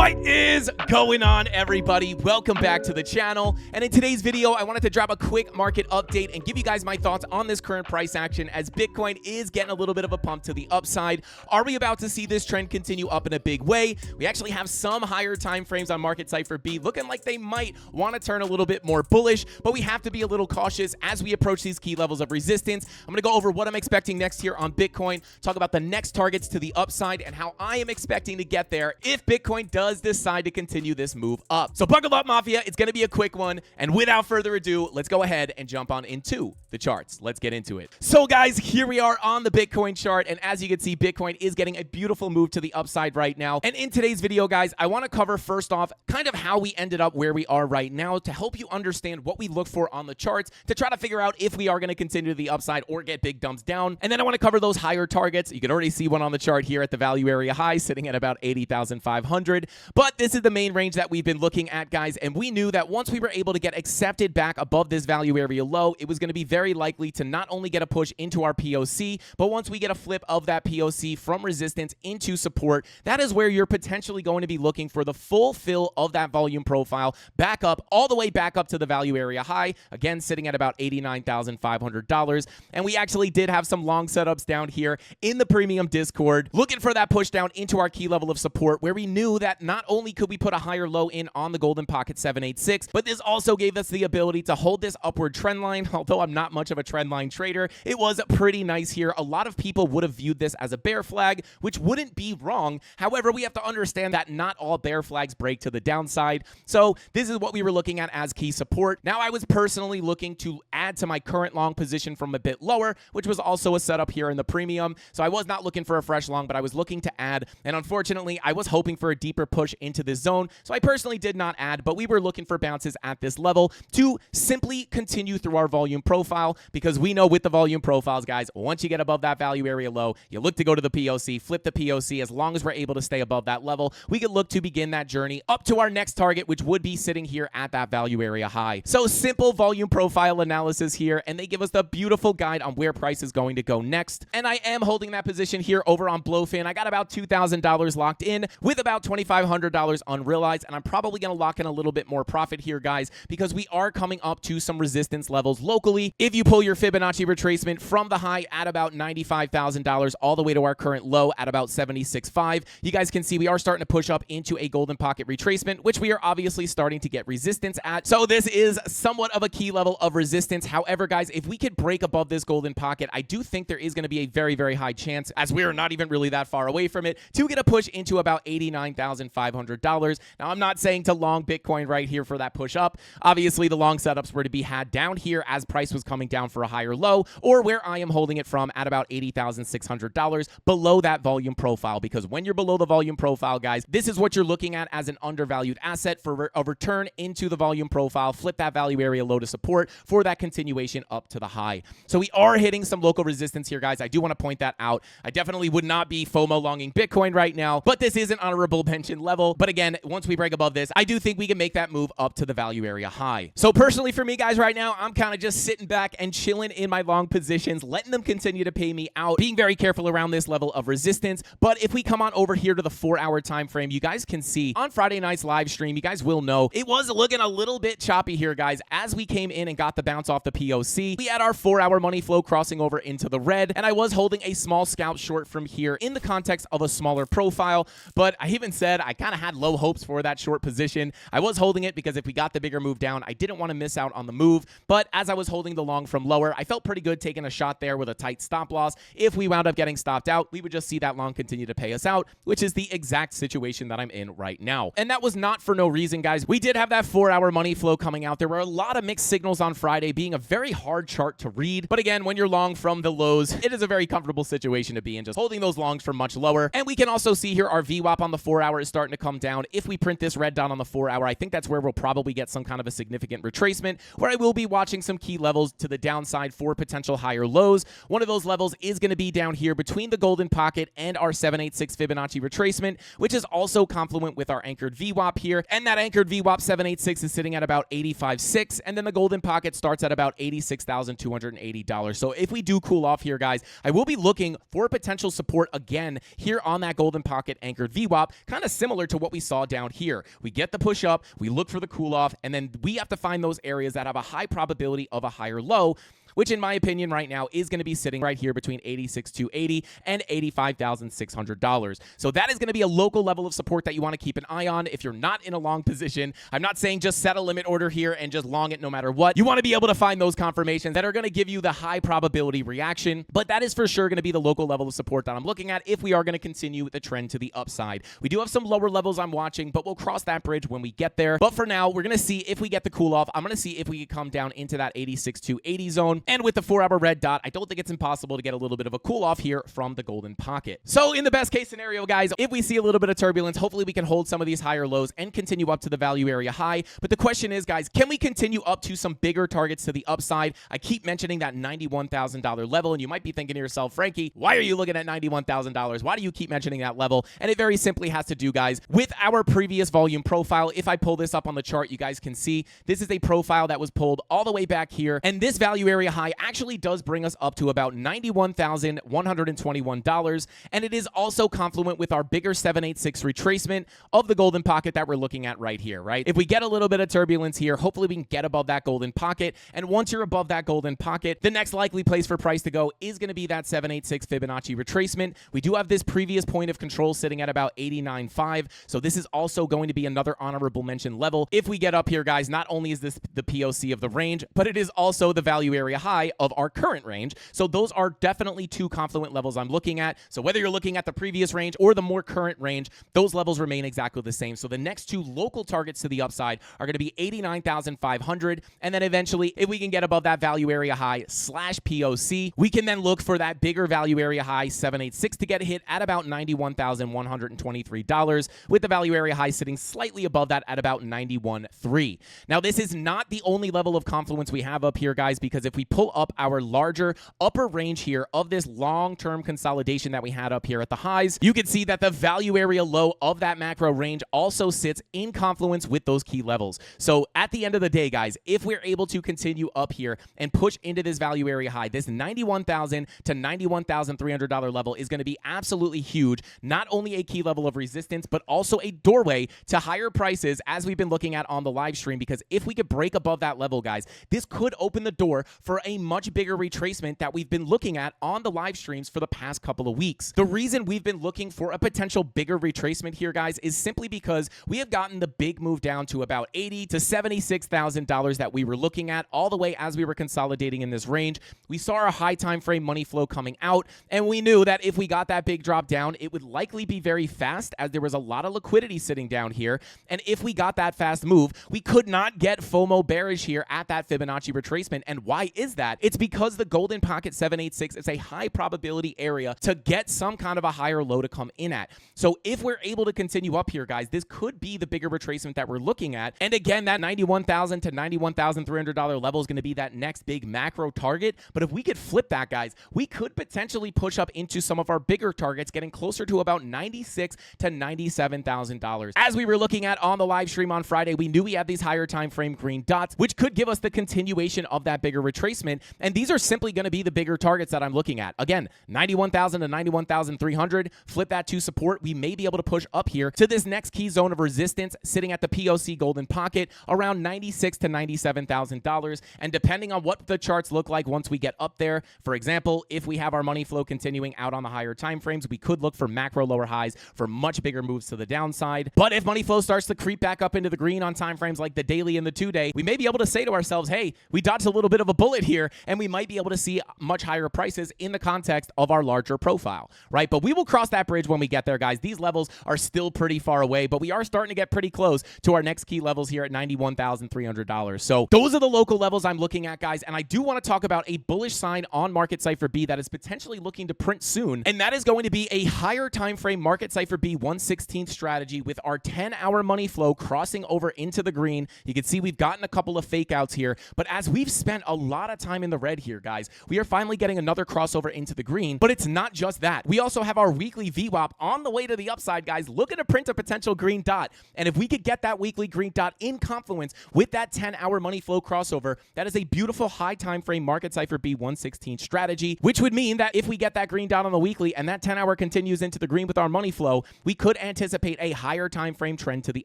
What is going on, everybody? Welcome back to the channel. And in today's video, I wanted to drop a quick market update and give you guys my thoughts on this current price action as Bitcoin is getting a little bit of a pump to the upside. Are we about to see this trend continue up in a big way? We actually have some higher time frames on Market Cypher B looking like they might want to turn a little bit more bullish, but we have to be a little cautious as we approach these key levels of resistance. I'm going to go over what I'm expecting next here on Bitcoin, talk about the next targets to the upside and how I am expecting to get there if Bitcoin does decide to continue this move up. So buckle up, Mafia. It's going to be a quick one. And without further ado, let's go ahead and jump on into the charts. Let's get into it. So guys, here we are on the Bitcoin chart. And as you can see, Bitcoin is getting a beautiful move to the upside right now. And in today's video, guys, I want to cover first off kind of how we ended up where we are right now to help you understand what we look for on the charts to try to figure out if we are going to continue to the upside or get big dumps down. And then I want to cover those higher targets. You can already see one on the chart here at the value area high sitting at about 80,500. But this is the main range that we've been looking at, guys, and we knew that once we were able to get accepted back above this value area low, it was going to be very likely to not only get a push into our POC, but once we get a flip of that POC from resistance into support, that is where you're potentially going to be looking for the full fill of that volume profile back up, all the way back up to the value area high, again, sitting at about $89,500. And we actually did have some long setups down here in the premium Discord, looking for that push down into our key level of support, where we knew that not only could we put a higher low in on the golden pocket 786, but this also gave us the ability to hold this upward trend line. Although I'm not much of a trend line trader, it was pretty nice here. A lot of people would have viewed this as a bear flag, which wouldn't be wrong. However, we have to understand that not all bear flags break to the downside. So this is what we were looking at as key support. Now, I was personally looking to add to my current long position from a bit lower, which was also a setup here in the premium. So I was not looking for a fresh long, but I was looking to add. And unfortunately, I was hoping for a deeper push into this zone. So I personally did not add, but we were looking for bounces at this level to simply continue through our volume profile, because we know with the volume profiles, guys, once you get above that value area low, you look to go to the POC, flip the POC. As long as we're able to stay above that level, we could look to begin that journey up to our next target, which would be sitting here at that value area high. So simple volume profile analysis here, and they give us the beautiful guide on where price is going to go next. And I am holding that position here over on Blowfin. I got about $2,000 locked in with about $2,500 unrealized, and I'm probably going to lock in a little bit more profit here, guys, because we are coming up to some resistance levels locally. If you pull your Fibonacci retracement from the high at about $95,000 all the way to our current low at about 76.5, you guys can see we are starting to push up into a golden pocket retracement, which we are obviously starting to get resistance at. So this is somewhat of a key level of resistance. However, guys, if we could break above this golden pocket, I do think there is going to be a very, very high chance, as we are not even really that far away from it, to get a push into about $89,500. Now, I'm not saying to long Bitcoin right here for that push up. Obviously, the long setups were to be had down here as price was coming down for a higher low, or where I am holding it from at about $80,600 below that volume profile, because when you're below the volume profile, guys, this is what you're looking at as an undervalued asset for a return into the volume profile, flip that value area low to support for that continuation up to the high. So we are hitting some local resistance here, guys. I do want to point that out. I definitely would not be FOMO longing Bitcoin right now, but this is an honorable mention level. But again, once we break above this, I do think we can make that move up to the value area high. So personally for me, guys, right now, I'm kind of just sitting back and chilling in my long positions, letting them continue to pay me out, being very careful around this level of resistance. But if we come on over here to the 4-hour time frame, you guys can see on Friday night's live stream, you guys will know it was looking a little bit choppy here, guys, as we came in and got the bounce off the POC. We had our 4-hour money flow crossing over into the red, and I was holding a small scalp short from here in the context of a smaller profile. But I even said I kind of had low hopes for that short position. I was holding it because if we got the bigger move down, I didn't want to miss out on the move. But as I was holding the long from lower, I felt pretty good taking a shot there with a tight stop loss. If we wound up getting stopped out, we would just see that long continue to pay us out, which is the exact situation that I'm in right now. And that was not for no reason, guys. We did have that 4-hour money flow coming out. There were a lot of mixed signals on Friday, being a very hard chart to read. But again, when you're long from the lows, it is a very comfortable situation to be in, just holding those longs from much lower. And we can also see here our VWAP on the 4-hour is starting to come down. If we print this red dot on the 4-hour, I think that's where we'll probably get some kind of a significant retracement, where I will be watching some key levels to the downside for potential higher lows. One of those levels is going to be down here between the golden pocket and our 786 Fibonacci retracement, which is also complement with our anchored VWAP here. And that anchored VWAP 786 is sitting at about 85.6, and then the golden pocket starts at about $86,280. So if we do cool off here, guys, I will be looking for potential support again here on that golden pocket anchored VWAP, kind of similar similar to what we saw down here. We get the push up, we look for the cool off, and then we have to find those areas that have a high probability of a higher low, which in my opinion right now is going to be sitting right here between $86,280 and $85,600. So that is going to be a local level of support that you want to keep an eye on if you're not in a long position. I'm not saying just set a limit order here and just long it no matter what. You want to be able to find those confirmations that are going to give you the high probability reaction, but that is for sure going to be the local level of support that I'm looking at if we are going to continue the trend to the upside. We do have some lower levels I'm watching, but we'll cross that bridge when we get there. But for now, we're going to see if we get the cool off. I'm going to see if we can come down into that 86,280 zone. And with the 4-hour red dot, I don't think it's impossible to get a little bit of a cool off here from the golden pocket. So in the best case scenario, guys, if we see a little bit of turbulence, hopefully we can hold some of these higher lows and continue up to the value area high. But the question is, guys, can we continue up to some bigger targets to the upside? I keep mentioning that $91,000 level, and you might be thinking to yourself, Frankie, why are you looking at $91,000? Why do you keep mentioning that level? And it very simply has to do, guys, with our previous volume profile. If I pull this up on the chart, you guys can see this is a profile that was pulled all the way back here, and this value area high actually does bring us up to about $91,121, and it is also confluent with our bigger 786 retracement of the golden pocket that we're looking at right here, right? If we get a little bit of turbulence here, hopefully we can get above that golden pocket, and once you're above that golden pocket, the next likely place for price to go is going to be that 786 Fibonacci retracement. We do have this previous point of control sitting at about 89.5, so this is also going to be another honorable mention level. If we get up here, guys, not only is this the POC of the range, but it is also the value area high of our current range. So those are definitely two confluent levels I'm looking at. So whether you're looking at the previous range or the more current range, those levels remain exactly the same. So the next two local targets to the upside are going to be 89,500. And then eventually, if we can get above that value area high slash POC, we can then look for that bigger value area high 786 to get hit at about $91,123, with the value area high sitting slightly above that at about 91.3. Now, this is not the only level of confluence we have up here, guys, because if we pull up our larger upper range here of this long-term consolidation that we had up here at the highs, you can see that the value area low of that macro range also sits in confluence with those key levels. So at the end of the day, guys, if we're able to continue up here and push into this value area high, this $91,000 to $91,300 level is going to be absolutely huge. Not only a key level of resistance, but also a doorway to higher prices as we've been looking at on the live stream, because if we could break above that level, guys, this could open the door for a much bigger retracement that we've been looking at on the live streams for the past couple of weeks. The reason we've been looking for a potential bigger retracement here, guys, is simply because we have gotten the big move down to about $80,000 to $76,000 that we were looking at all the way as we were consolidating in this range. We saw our high time frame money flow coming out, and we knew that if we got that big drop down, it would likely be very fast, as there was a lot of liquidity sitting down here. And if we got that fast move, we could not get FOMO bearish here at that Fibonacci retracement. And why is that? It's because the golden pocket 786 is a high probability area to get some kind of a higher low to come in at. So if we're able to continue up here, guys, this could be the bigger retracement that we're looking at. And again, that $91,000 to $91,300 level is going to be that next big macro target. But if we could flip that, guys, we could potentially push up into some of our bigger targets, getting closer to about $96,000 to $97,000. As we were looking at on the live stream on Friday, we knew we had these higher time frame green dots, which could give us the continuation of that bigger retracement. And these are simply going to be the bigger targets that I'm looking at. Again, 91,000 to 91,300. Flip that to support. We may be able to push up here to this next key zone of resistance sitting at the POC golden pocket around $96,000 to $97,000. And depending on what the charts look like once we get up there, for example, if we have our money flow continuing out on the higher time frames, we could look for macro lower highs for much bigger moves to the downside. But if money flow starts to creep back up into the green on time frames like the daily and the 2-day, we may be able to say to ourselves, hey, we dodged a little bit of a bullet here, and we might be able to see much higher prices in the context of our larger profile, right? But we will cross that bridge when we get there, guys. These levels are still pretty far away, but we are starting to get pretty close to our next key levels here at $91,300. So those are the local levels I'm looking at, guys. And I do want to talk about a bullish sign on Market Cipher B that is potentially looking to print soon, and that is going to be a higher time frame Market Cipher B 1/16 strategy with our 10-hour money flow crossing over into the green. You can see we've gotten a couple of fake outs here, but as we've spent a lot of of time in the red here, guys. We are finally getting another crossover into the green, but it's not just that. We also have our weekly VWAP on the way to the upside, guys, looking to print a potential green dot. And if we could get that weekly green dot in confluence with that 10-hour money flow crossover, that is a beautiful high time frame market cipher B116 strategy, which would mean that if we get that green dot on the weekly and that 10-hour continues into the green with our money flow, we could anticipate a higher time frame trend to the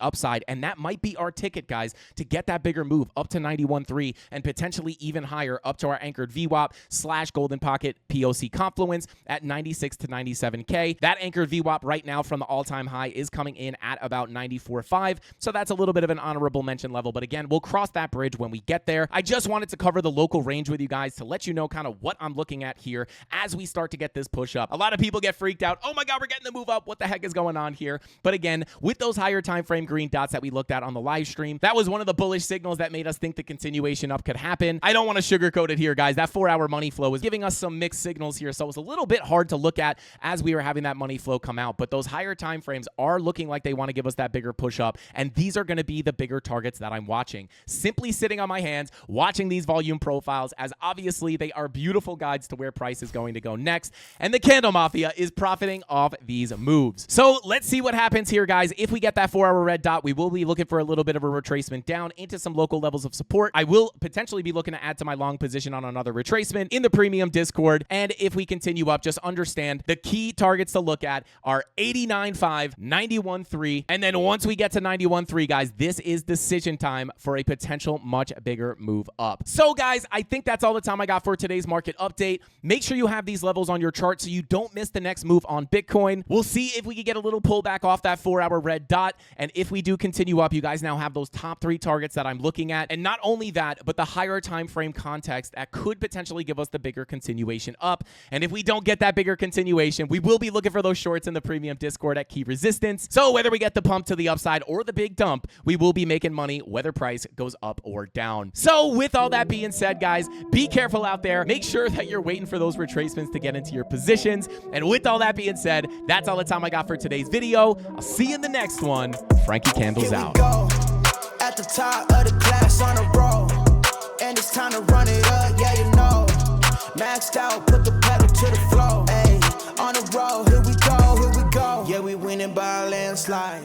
upside. And that might be our ticket, guys, to get that bigger move up to 91.3 and potentially even higher up to our anchored VWAP / golden pocket POC confluence at 96 to 97K. That anchored VWAP right now from the all-time high is coming in at about 94.5. So that's a little bit of an honorable mention level. But again, we'll cross that bridge when we get there. I just wanted to cover the local range with you guys to let you know kind of what I'm looking at here as we start to get this push up. A lot of people get freaked out. Oh my God, we're getting the move up. What the heck is going on here? But again, with those higher time frame green dots that we looked at on the live stream, that was one of the bullish signals that made us think the continuation up could happen. I don't want to sugarcoat it here, guys. That 4-hour money flow is giving us some mixed signals here, so it was a little bit hard to look at as we were having that money flow come out. But those higher time frames are looking like they want to give us that bigger push up, and these are going to be the bigger targets that I'm watching. Simply sitting on my hands, watching these volume profiles, as obviously they are beautiful guides to where price is going to go next, and the Candle Mafia is profiting off these moves. So let's see what happens here, guys. If we get that 4-hour red dot, we will be looking for a little bit of a retracement down into some local levels of support. I will potentially be looking to add to my long position on another retracement in the premium Discord. And if we continue up, just understand the key targets to look at are 89.5, 91.3, and then once we get to 91.3, guys, this is decision time for a potential much bigger move up. So guys, I think that's all the time I got for today's market update. Make sure you have these levels on your chart so you don't miss the next move on Bitcoin. We'll see if we can get a little pullback off that 4-hour red dot, and if we do continue up, you guys now have those top 3 targets that I'm looking at, and not only that, but the higher time frame context that could potentially give us the bigger continuation up. And if we don't get that bigger continuation, we will be looking for those shorts in the premium Discord at key resistance. So whether we get the pump to the upside or the big dump, we will be making money whether price goes up or down. So with all that being said, guys, be careful out there. Make sure that you're waiting for those retracements to get into your positions. And with all that being said, that's all the time I got for today's video. I'll see you in the next one. Frankie Candles out. At the top of the class on a roll, and it's time to run it up, yeah, you know. Maxed out, put the pedal to the floor. Ayy, on the road, here we go, here we go. Yeah, we winning by a landslide.